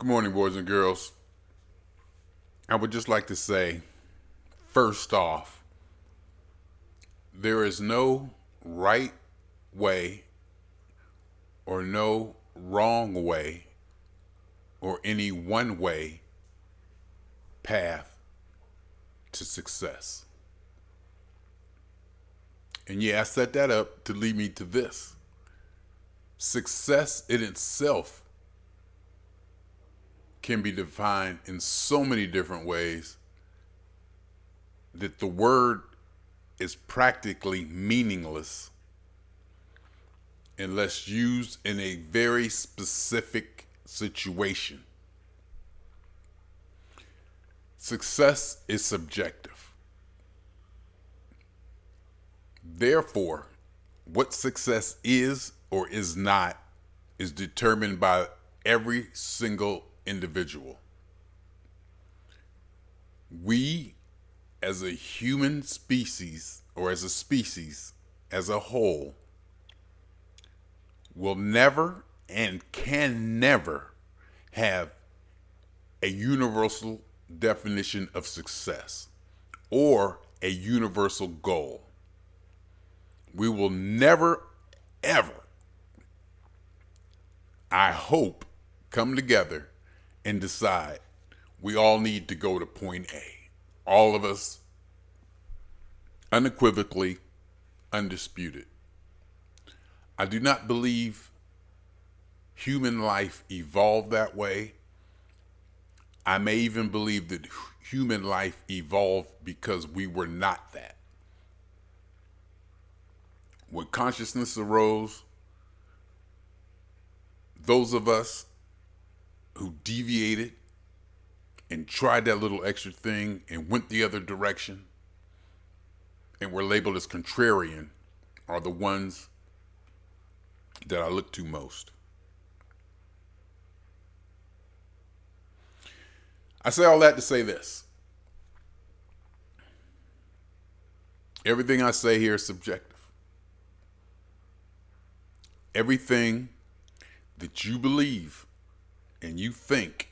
Good morning, boys and girls. I would just like to say, first off, there is no right way or no wrong way or any one way path to success. And yeah, I set that up to lead me to this. Success in itself can be defined in so many different ways that the word is practically meaningless unless used in a very specific situation. Success is subjective. Therefore, what success is or is not is determined by every single individual. We, as a human species, or as a species as a whole, will never and can never have a universal definition of success or a universal goal. We will never, ever, I hope, come together and decide we all need to go to point A. All of us, unequivocally, undisputed. I do not believe human life evolved that way. I may even believe that human life evolved because we were not that. When consciousness arose, those of us who deviated and tried that little extra thing and went the other direction and were labeled as contrarian are the ones that I look to most. I say all that to say this. Everything I say here is subjective. Everything that you believe and you think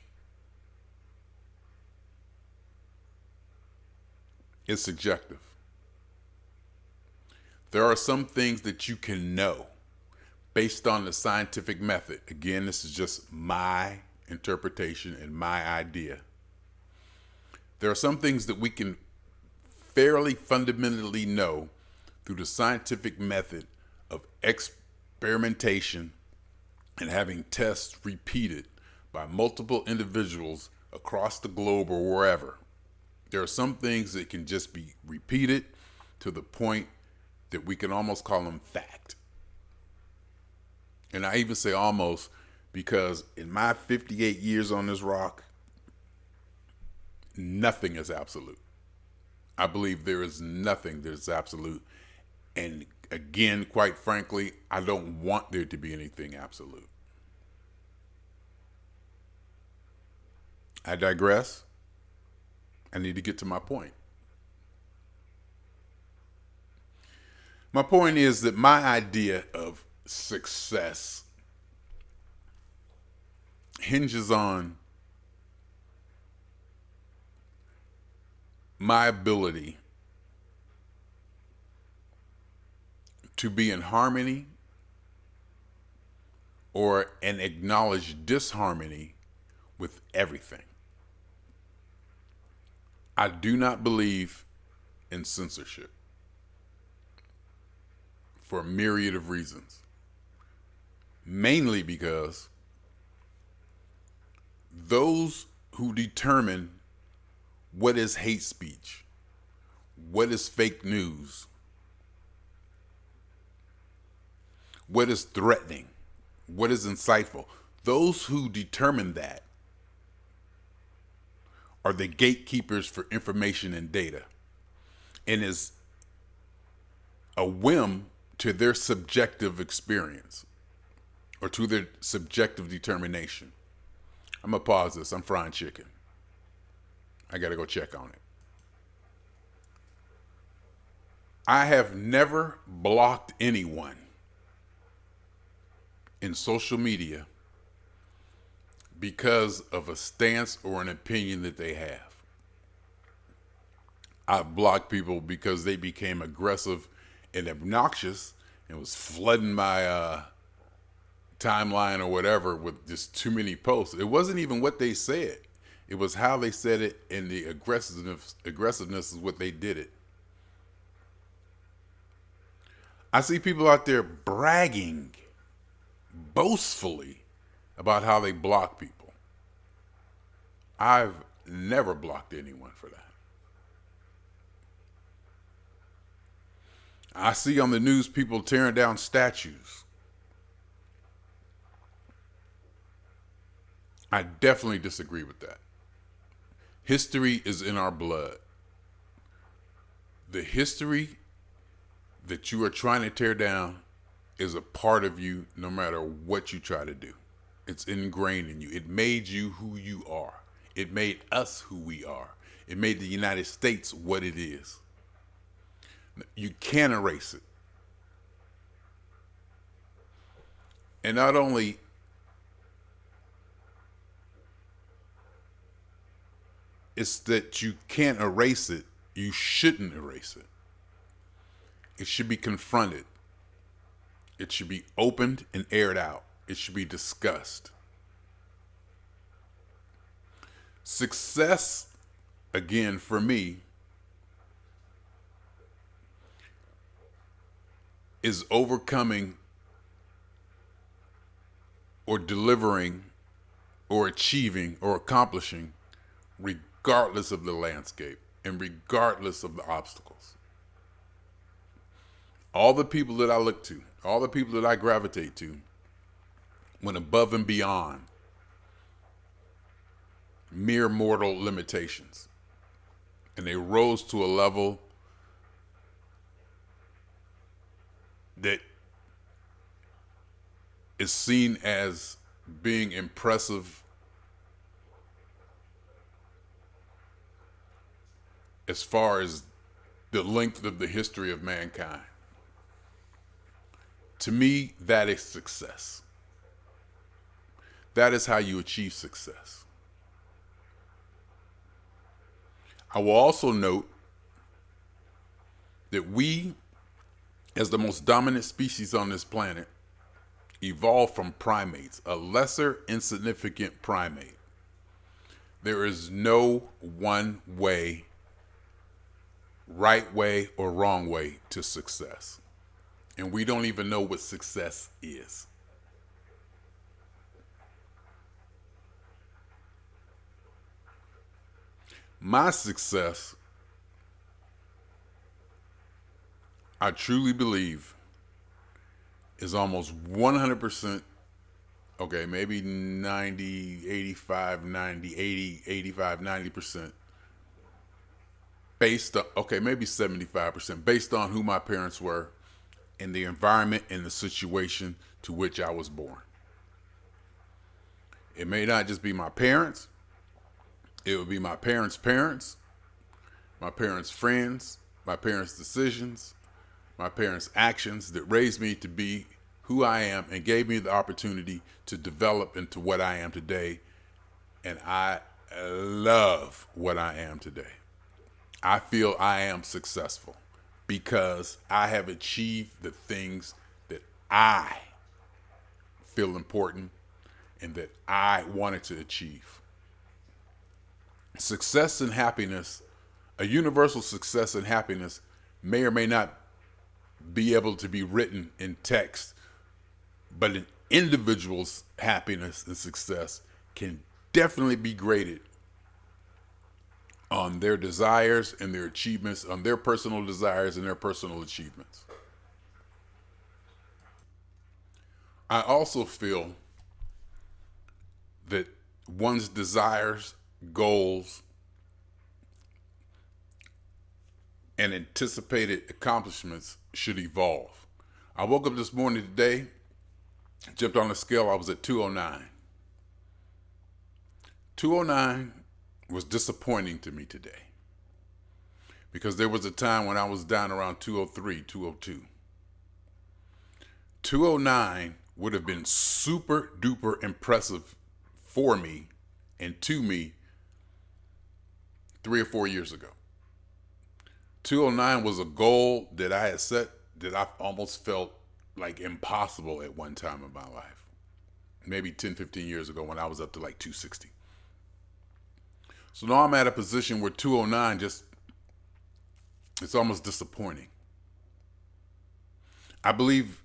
is subjective. There are some things that you can know based on the scientific method. Again, this is just my interpretation and my idea. There are some things that we can fairly fundamentally know through the scientific method of experimentation and having tests repeated by multiple individuals across the globe or wherever. There are some things that can just be repeated to the point that we can almost call them fact. And I even say almost because in my 58 years on this rock, nothing is absolute. I believe there is nothing that is absolute. And again, quite frankly, I don't want there to be anything absolute. I digress. I need to get to my point. My point is that my idea of success hinges on my ability to be in harmony or an acknowledged disharmony with everything. I do not believe in censorship for a myriad of reasons. Mainly because those who determine what is hate speech, what is fake news, what is threatening, what is insightful, those who determine that are the gatekeepers for information and data, and is a whim to their subjective experience or to their subjective determination. I'm gonna pause this. I'm frying chicken. I gotta go check on it. I have never blocked anyone in social media because of a stance or an opinion that they have. I've blocked people because they became aggressive and obnoxious and was flooding my timeline or whatever with just too many posts. It wasn't even what they said. It was how they said it, and the aggressiveness is what they did it. I see people out there bragging boastfully about how they block people. I've never blocked anyone for that. I see on the news people tearing down statues. I definitely disagree with that. History is in our blood. The history that you are trying to tear down is a part of you no matter what you try to do. It's ingrained in you. It made you who you are. It made us who we are. It made the United States what it is. You can't erase it. And not only it's that you can't erase it, you shouldn't erase it. It should be confronted. It should be opened and aired out. It should be discussed. Success, again, for me, is overcoming or delivering or achieving or accomplishing regardless of the landscape and regardless of the obstacles. All the people that I look to, all the people that I gravitate to, went above and beyond mere mortal limitations. And they rose to a level that is seen as being impressive as far as the length of the history of mankind. To me, that is success. That is how you achieve success. I will also note that we, as the most dominant species on this planet, evolved from primates, a lesser insignificant primate. There is no one way, right way or wrong way to success. And we don't even know what success is. My success, I truly believe, is almost 100%, okay, maybe 90, 85, 90, 80, 85, 90%, based on, okay, maybe 75%, based on who my parents were and the environment and the situation to which I was born. It may not just be my parents. It would be my parents' parents, my parents' friends, my parents' decisions, my parents' actions that raised me to be who I am and gave me the opportunity to develop into what I am today. And I love what I am today. I feel I am successful because I have achieved the things that I feel important and that I wanted to achieve. Success and happiness, a universal success and happiness, may or may not be able to be written in text, but an individual's happiness and success can definitely be graded on their desires and their achievements, on their personal desires and their personal achievements. I also feel that one's desires, goals, and anticipated accomplishments should evolve. I woke up this morning today, jumped on the scale, I was at 209. 209 was disappointing to me today because there was a time when I was down around 203, 202. 209 would have been super duper impressive for me and to me 3 or 4 years ago. 209 was a goal that I had set that I almost felt like impossible at one time in my life. Maybe 10, 15 years ago when I was up to like 260. So now I'm at a position where 209 it's almost disappointing. I believe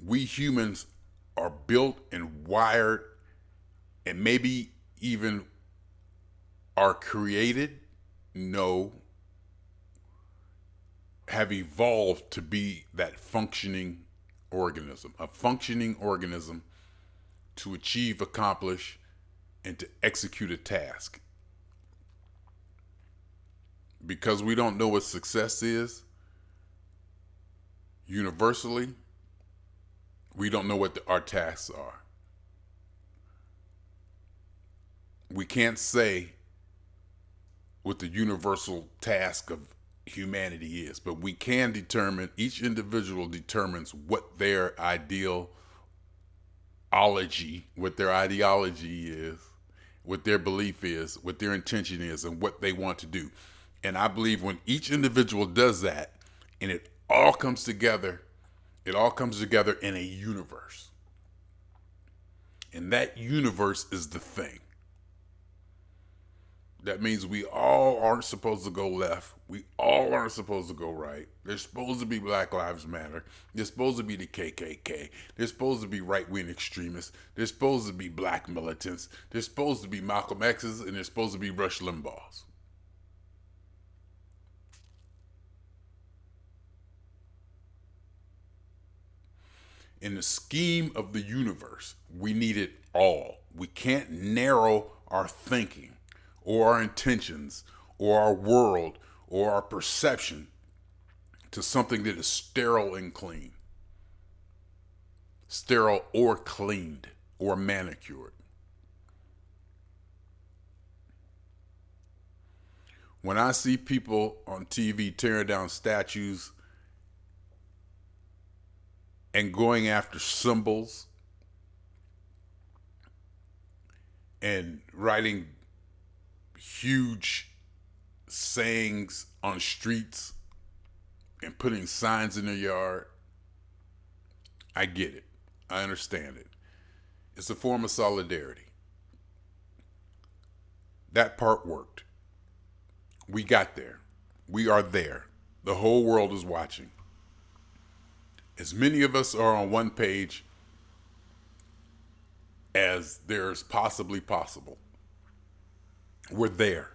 we humans are built and wired and maybe even are created, have evolved to be that functioning organism, a functioning organism to achieve, accomplish, and to execute a task. Because we don't know what success is, universally, we don't know what our tasks are. We can't say what the universal task of humanity is, but we can determine, each individual determines what their ideology is, what their belief is, what their intention is, and what they want to do. And I believe when each individual does that, and it all comes together in a universe. And that universe is the thing. That means we all aren't supposed to go left. We all aren't supposed to go right. There's supposed to be Black Lives Matter. There's supposed to be the KKK. There's supposed to be right-wing extremists. There's supposed to be black militants. There's supposed to be Malcolm X's, and there's supposed to be Rush Limbaugh's. In the scheme of the universe, we need it all. We can't narrow our thinking or our intentions or our world or our perception to something that is sterile and clean. Sterile or cleaned or manicured. When I see people on TV tearing down statues and going after symbols and writing huge sayings on streets and putting signs in their yard, I get it. I understand it. It's a form of solidarity. That part worked. We got there. We are there. The whole world is watching. As many of us are on one page as there's possibly possible. We're there.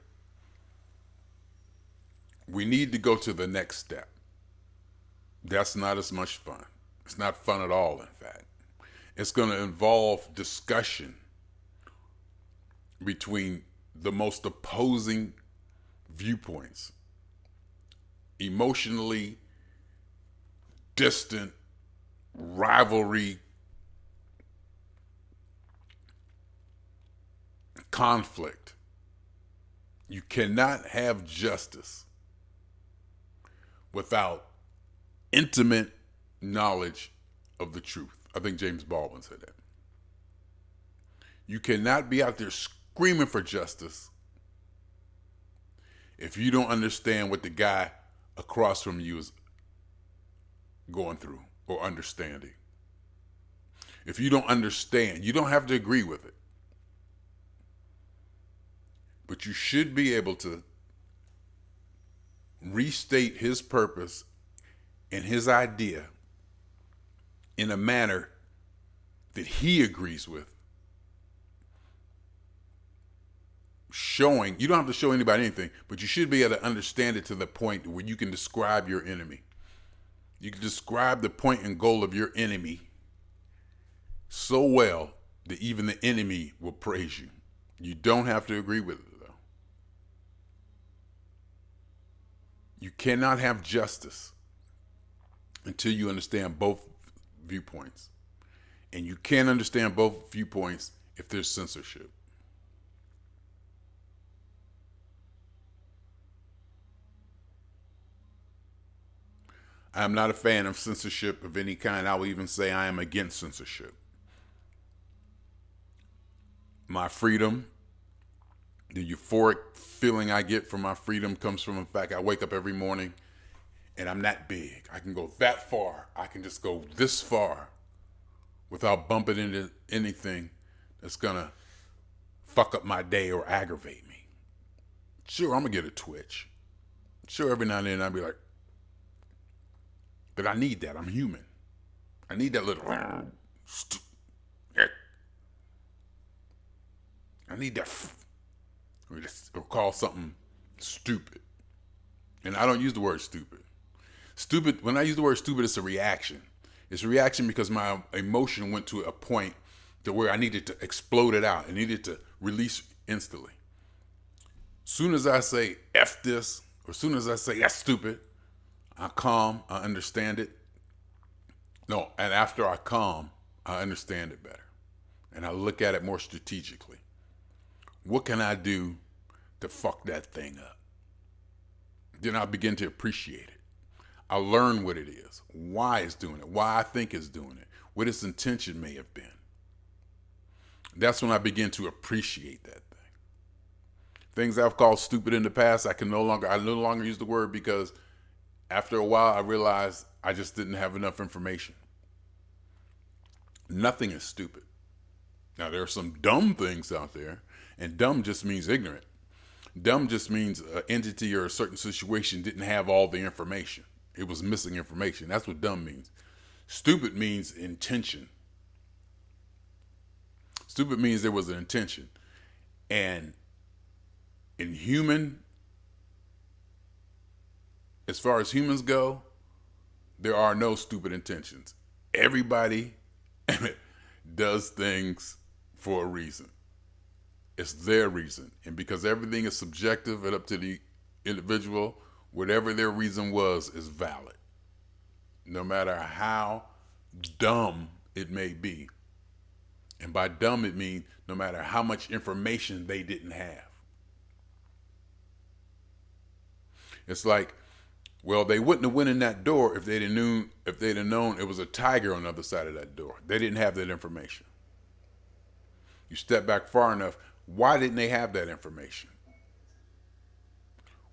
We need to go to the next step. That's not as much fun. It's not fun at all, in fact. It's going to involve discussion between the most opposing viewpoints, emotionally distant rivalry, conflict. You cannot have justice without intimate knowledge of the truth. I think James Baldwin said that. You cannot be out there screaming for justice if you don't understand what the guy across from you is going through or understanding. If you don't understand, you don't have to agree with it. But you should be able to restate his purpose and his idea in a manner that he agrees with. You don't have to show anybody anything, but you should be able to understand it to the point where you can describe your enemy. You can describe the point and goal of your enemy so well that even the enemy will praise you. You don't have to agree with it, though. You cannot have justice until you understand both viewpoints. And you can't understand both viewpoints if there's censorship. I am not a fan of censorship of any kind. I will even say I am against censorship. My freedom, the euphoric feeling I get from my freedom comes from the fact I wake up every morning and I'm that big. I can go that far. I can just go this far without bumping into anything that's going to fuck up my day or aggravate me. Sure, I'm going to get a twitch. Sure, every now and then I'll be like, but I need that. I'm human. I need that little, I need that, or call something stupid. And I don't use the word stupid. Stupid, when I use the word stupid, it's a reaction. It's a reaction because my emotion went to a point to where I needed to explode it out. I needed to release instantly. Soon as I say F this, or soon as I say that's stupid, I calm, I understand it. No, and after I calm, I understand it better. And I look at it more strategically. What can I do to fuck that thing up? Then I begin to appreciate it. I learn what it is, why it's doing it, why I think it's doing it, what its intention may have been. That's when I begin to appreciate that thing. Things I've called stupid in the past, I no longer use the word because after a while I realized I just didn't have enough information. Nothing is stupid. Now there are some dumb things out there, and dumb just means ignorant. Dumb just means an entity or a certain situation didn't have all the information. It was missing information. That's what dumb means. Stupid means intention. Stupid means there was an intention. And in human, as far as humans go, there are no stupid intentions. Everybody does things for a reason. It's their reason. And because everything is subjective and up to the individual, whatever their reason was is valid. No matter how dumb it may be. And by dumb, it means no matter how much information they didn't have. It's like, well, they wouldn't have went in that door if they'd have known it was a tiger on the other side of that door. They didn't have that information. You step back far enough, why didn't they have that information?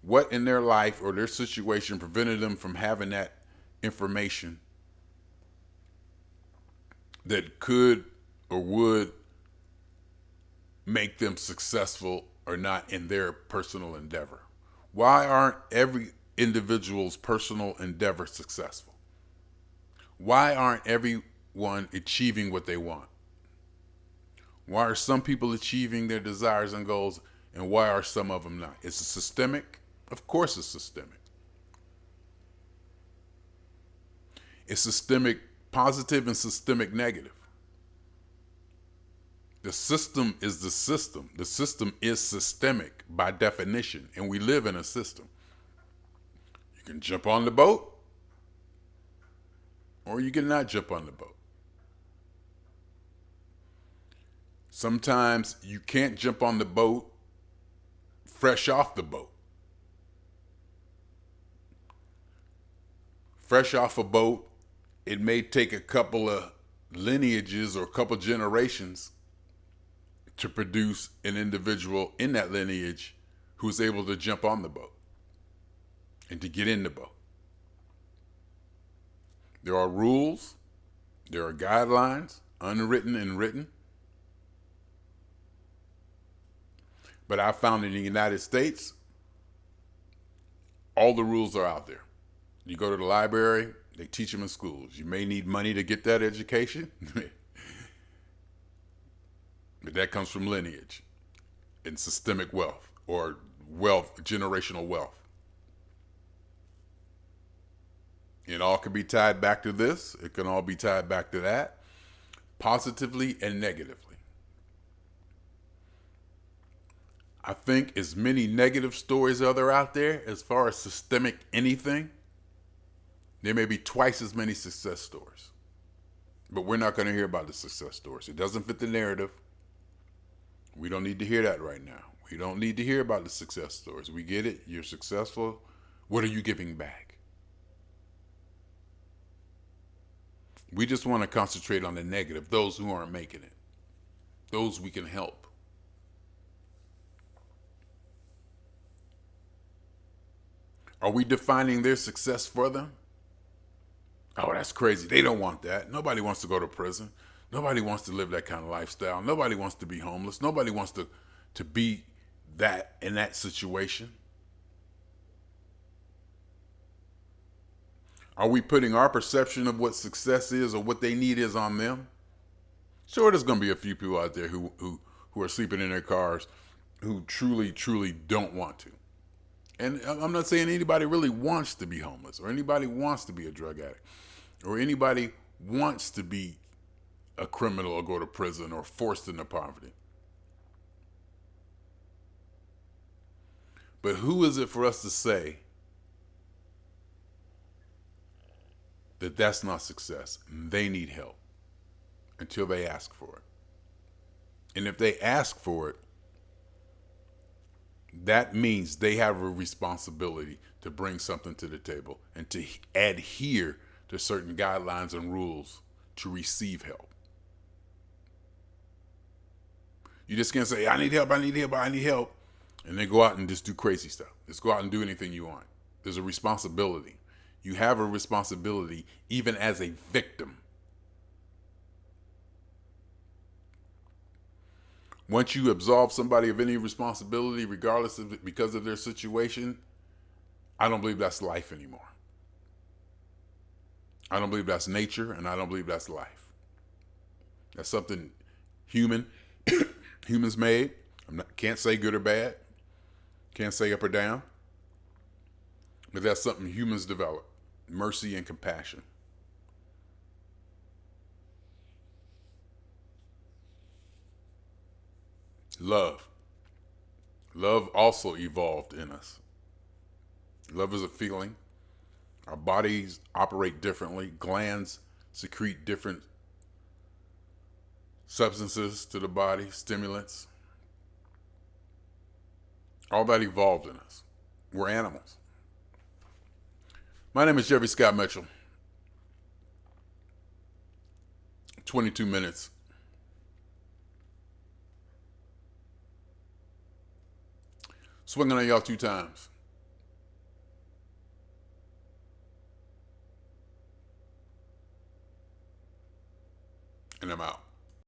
What in their life or their situation prevented them from having that information that could or would make them successful or not in their personal endeavor? Why aren't every individual's personal endeavor successful? Why aren't everyone achieving what they want? Why are some people achieving their desires and goals, and why are some of them not? Is it systemic? Of course it's systemic. It's systemic positive and systemic negative. The system is the system. The system is systemic by definition, and we live in a system. You can jump on the boat, or you can not jump on the boat. Sometimes you can't jump on the boat fresh off the boat. Fresh off a boat, it may take a couple of lineages or a couple generations to produce an individual in that lineage who's able to jump on the boat and to get in the boat. There are rules, there are guidelines, unwritten and written. But I found in the United States, all the rules are out there. You go to the library, they teach them in schools. You may need money to get that education, but that comes from lineage and systemic wealth or wealth, generational wealth. It all can be tied back to this. It can all be tied back to that, positively and negatively. I think as many negative stories are there out there as far as systemic anything, there may be twice as many success stories. But we're not going to hear about the success stories. It doesn't fit the narrative. We don't need to hear that right now. We don't need to hear about the success stories. We get it. You're successful. What are you giving back? We just want to concentrate on the negative, those who aren't making it, those we can help, Are we defining their success for them? Oh, that's crazy. They don't want that. Nobody wants to go to prison. Nobody wants to live that kind of lifestyle. Nobody wants to be homeless. Nobody wants to be that in that situation. Are we putting our perception of what success is or what they need is on them? Sure, there's going to be a few people out there who are sleeping in their cars who truly, truly don't want to. And I'm not saying anybody really wants to be homeless or anybody wants to be a drug addict or anybody wants to be a criminal or go to prison or forced into poverty. But who is it for us to say that that's not success and they need help until they ask for it? And if they ask for it, that means they have a responsibility to bring something to the table and to adhere to certain guidelines and rules to receive help. You just can't say, I need help, I need help, I need help, and then go out and just do crazy stuff. Just go out and do anything you want. There's a responsibility. You have a responsibility even as a victim. Once you absolve somebody of any responsibility, regardless of it, because of their situation, I don't believe that's life anymore. I don't believe that's nature, and I don't believe that's life. That's something humans made. Can't say good or bad. Can't say up or down. But that's something humans develop. Mercy and compassion. Love. Love also evolved in us. Love is a feeling. Our bodies operate differently. Glands secrete different substances to the body, stimulants. All that evolved in us. We're animals. My name is Jeffery Scott Mitchell. 22 minutes. Swinging on y'all 2 times.